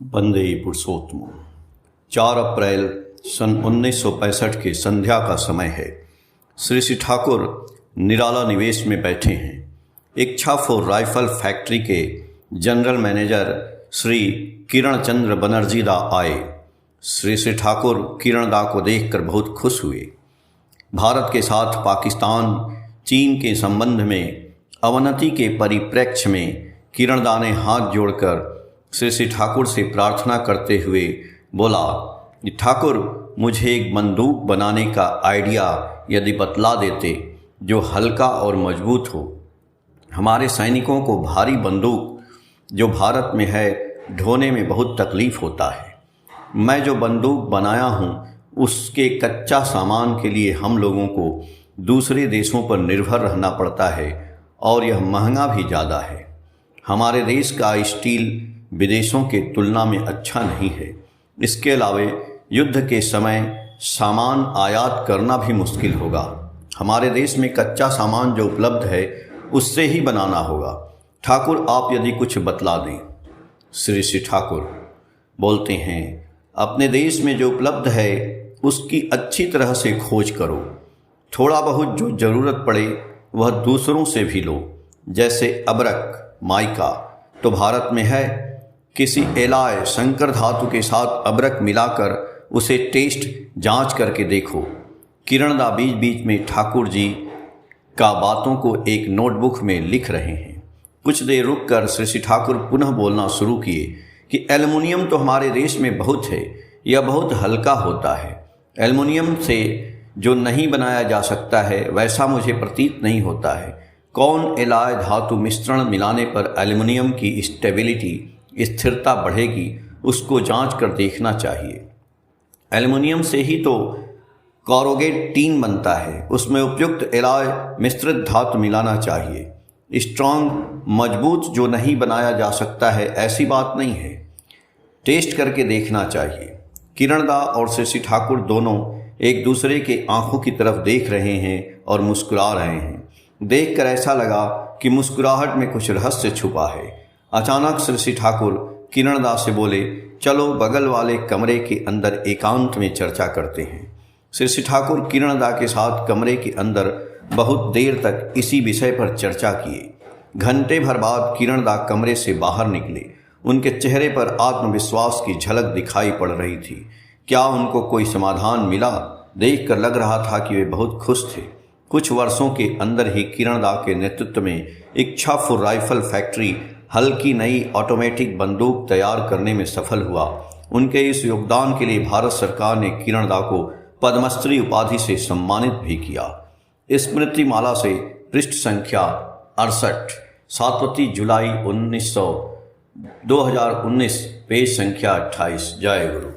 वंदे पुरुषोत्तम। 4 अप्रैल सन 1965 की संध्या का समय है। श्री ठाकुर निराला निवेश में बैठे हैं। इच्छापुर राइफल फैक्ट्री के जनरल मैनेजर श्री किरण चंद्र बनर्जी दा आए। श्री ठाकुर किरण दा को देखकर बहुत खुश हुए। भारत के साथ पाकिस्तान चीन के संबंध में अवनति के परिप्रेक्ष्य में किरण दा ने हाथ जोड़कर श्री ठाकुर से प्रार्थना करते हुए बोला, ठाकुर मुझे एक बंदूक बनाने का आइडिया यदि बतला देते जो हल्का और मजबूत हो। हमारे सैनिकों को भारी बंदूक जो भारत में है ढोने में बहुत तकलीफ़ होता है। मैं जो बंदूक बनाया हूँ उसके कच्चा सामान के लिए हम लोगों को दूसरे देशों पर निर्भर रहना पड़ता है और यह महंगा भी ज़्यादा है। हमारे देश का स्टील विदेशों के तुलना में अच्छा नहीं है। इसके अलावा युद्ध के समय सामान आयात करना भी मुश्किल होगा। हमारे देश में कच्चा सामान जो उपलब्ध है उससे ही बनाना होगा। ठाकुर आप यदि कुछ बतला दें। श्री ठाकुर बोलते हैं, अपने देश में जो उपलब्ध है उसकी अच्छी तरह से खोज करो। थोड़ा बहुत जो ज़रूरत पड़े वह दूसरों से भी लो। जैसे अबरक माइका तो भारत में है। किसी एलाय संकर धातु के साथ अबरक मिलाकर उसे टेस्ट जांच करके देखो। किरण दा बीच बीच में ठाकुर जी का बातों को एक नोटबुक में लिख रहे हैं। कुछ देर रुककर श्री ठाकुर पुनः बोलना शुरू किए कि एल्युमिनियम तो हमारे देश में बहुत है, यह बहुत हल्का होता है। एल्युमिनियम से जो नहीं बनाया जा सकता है वैसा मुझे प्रतीत नहीं होता है। कौन एलाय धातु मिश्रण मिलाने पर एल्युमिनियम की स्टेबिलिटी स्थिरता बढ़ेगी उसको जांच कर देखना चाहिए। एल्युमिनियम से ही तो कॉरोगेट टीन बनता है, उसमें उपयुक्त एलाय मिश्रित धातु मिलाना चाहिए। स्ट्रॉन्ग मजबूत जो नहीं बनाया जा सकता है ऐसी बात नहीं है, टेस्ट करके देखना चाहिए। किरण दा और श्री ठाकुर दोनों एक दूसरे के आंखों की तरफ देख रहे हैं और मुस्कुरा रहे हैं। देखकर ऐसा लगा कि मुस्कुराहट में कुछ रहस्य छुपा है। अचानक श्री ठाकुर किरण दा से बोले, चलो बगल वाले कमरे के अंदर एकांत में चर्चा करते हैं। श्री ठाकुर किरण दा के साथ कमरे के अंदर बहुत देर तक इसी विषय पर चर्चा किए। घंटे भर बाद किरण दा कमरे से बाहर निकले। उनके चेहरे पर आत्मविश्वास की झलक दिखाई पड़ रही थी। क्या उनको कोई समाधान मिला? देखकर लग रहा था कि वे बहुत खुश थे। कुछ वर्षों के अंदर ही किरण दा के नेतृत्व में इच्छापुर राइफल फैक्ट्री हल्की नई ऑटोमेटिक बंदूक तैयार करने में सफल हुआ। उनके इस योगदान के लिए भारत सरकार ने किरण दा को पद्मश्री उपाधि से सम्मानित भी किया। स्मृति माला से पृष्ठ संख्या 68, 7 जुलाई 2019, पेज संख्या 28। जय गुरु।